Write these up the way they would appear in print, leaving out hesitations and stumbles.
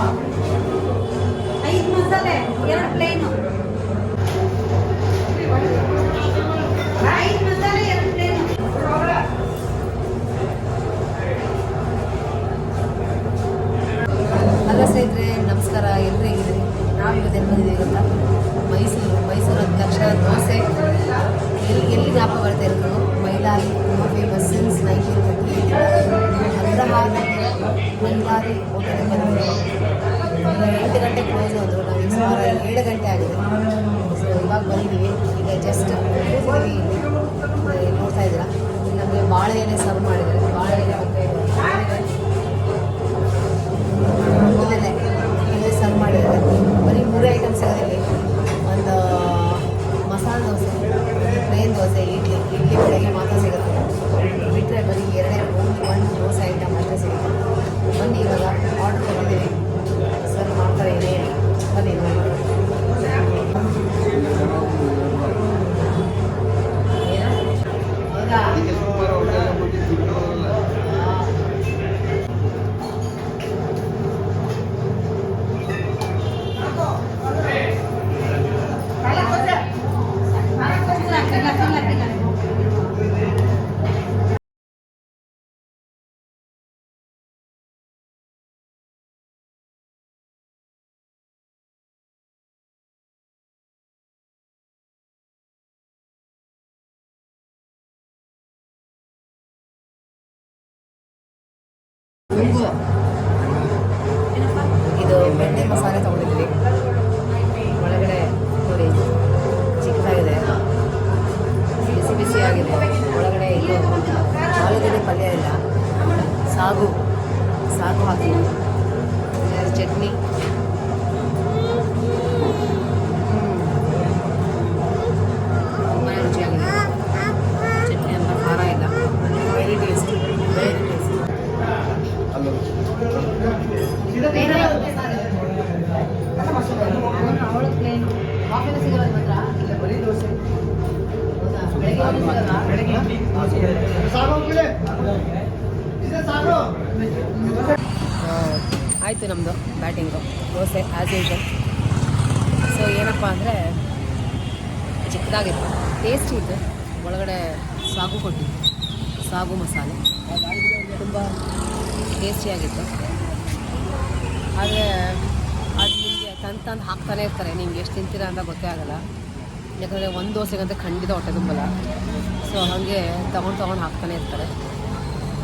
5 ಮಸಾಲೆ 2 ಪ್ಲೇನು 5 ಮಸಾಲೆ 2 plain. Hello ಸ್ನೇಹಿತರೆ, ನಮಸ್ಕಾರ. ಎಲ್ಲರೂ ಹೇಗಿದ್ದೀರಿ? ನಾವು ಇವತ್ತು ಎಲ್ಲಿ ಬಂದಿದ್ದೀವಿ ಗೊತ್ತಾ? ಮೈಸೂರು ಅಂದ ತಕ್ಷಣ ದೋಸೆ ಎಲ್ಲಿ ಜ್ಞಾಪಕ ಬರ್ತಾ ಇರೋದು? ಮೈಲಾರಿ ತುಂಬ ಫೇಮಸ್ ಸಿನ್ಸ್ 1938. ಮೈಲಾರಿ ಹೋಟೆಲ್ ಬಂದಿದ್ದೀವಿ. 8 ಗಂಟೆ ಕ್ಲೋಸ್ ಅಂದರು, ನಾವು ಈಗ ಸುಮಾರು 7 ಗಂಟೆ ಆಗಿದೆ. ಸೊ ಇವಾಗ ಬಂದಿದ್ದೀವಿ. ಈಗ ಜಸ್ಟ್ ನೋಡ್ತಾ ಇದ್ದೀರಾ, ನಮಗೆ ಬಾಳೆ ಎಲೆ ಸರ್ವ್ ಮಾಡಿದ್ದಾರೆ. ಬಾಳೆ ಎಲೆ ಮತ್ತು ಸರ್ವ್ ಮಾಡಿದ್ದಾರೆ. ಬರೀ 3 ಐಟಮ್ಸ್ ಇರೋದಿಲ್ಲ. ಒಂದು ಮಸಾಲೆ ದೋಸೆ, ಪ್ಲೇನ್ ದೋಸೆ, ಇಡ್ಲಿ ಬೆಳಗ್ಗೆ ಮಾತ್ರ ಸಿಗುತ್ತೆ. ಬಿಟ್ಟರೆ ಬರೀ 1 ದೋಸೆ ಐಟಮ್ ಅಷ್ಟೇ ಸಿಗುತ್ತೆ. ಬನ್ನಿ ಇವಾಗ ಆರ್ಡ್ರ್ ಕೊಟ್ಟಿದ್ದೀವಿ, ಸರ್ವ್ ಮಾಡ್ತಾರೆ. ಏನೇ ಬನ್ನಿ ಇದು ಬೆಣ್ಣೆ ಮಸಾಲೆ ತೊಗೊಂಡಿದ್ವಿ. ಒಳಗಡೆ ನೋಡಿ ಚಿಕ್ಕದಾಗಿದೆ, ಬಿಸಿ ಬಿಸಿಯಾಗಿದೆ. ಒಳಗಡೆ ಇದು ಆಲೂಗಡ್ಡೆ ಪಲ್ಯ ಇಲ್ಲ, ಸಾಗು ಹಾಕಿ ಚಟ್ನಿ. ತುಂಬಾ ರುಚಿಯಾಗಿದೆ. ಚಟ್ನಿ ಅಂತ ಖಾರ ಇಲ್ಲ, ವೆರಿ ಟೇಸ್ಟಿ. ಅವಳು ಪ್ಲೇನು ಕಾಫಿನ ಸಿಗಲ್ಲ ಮಾತ್ರ. ಇಲ್ಲ ಬರೀ ದೋಸೆ. ಹೌದಾ? ಬೆಳಗ್ಗೆ ಆಯಿತು ನಮ್ಮದು batting. Dosa as usual. So ಏನಪ್ಪ ಅಂದರೆ ಚಿಕ್ಕದಾಗಿತ್ತು, ಟೇಸ್ಟಿ ಇತ್ತು. ಒಳಗಡೆ ಸಾಗು ಕೊಟ್ಟಿದ್ದು, ಸಾಗು ಮಸಾಲೆ ತುಂಬ ಟೇಸ್ಟಿಯಾಗಿತ್ತು. ಆದರೆ ಅದು ನಿಮಗೆ ತಂದು ಹಾಕ್ತಾನೆ ಇರ್ತಾರೆ. ನಿಮ್ಗೆ ಎಷ್ಟು ತಿಂತೀರ ಅಂತ ಗೊತ್ತೇ ಆಗೋಲ್ಲ. ಯಾಕಂದರೆ 1 ದೋಸೆಗಂತ ಖಂಡಿತ ಹೊಟ್ಟೆ ತುಂಬಲ್ಲ. ಸೊ ಹಾಗೆ ತೊಗೊಂಡು ಹಾಕ್ತಾನೆ ಇರ್ತಾರೆ.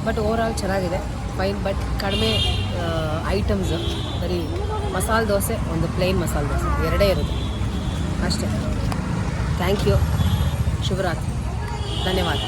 ಬಟ್ ಓವರಾಲ್ ಚೆನ್ನಾಗಿದೆ, ಫೈನ್. ಬಟ್ ಕಡಿಮೆ ಐಟಮ್ಸ್. ಬರೀ ಮಸಾಲೆ ದೋಸೆ, ಒಂದು ಪ್ಲೇನ್ ಮಸಾಲೆ ದೋಸೆ, 2 ಇರೋದು ಅಷ್ಟೇ. Thank you. ಶುಭರಾತ್ರಿ. ಧನ್ಯವಾದ.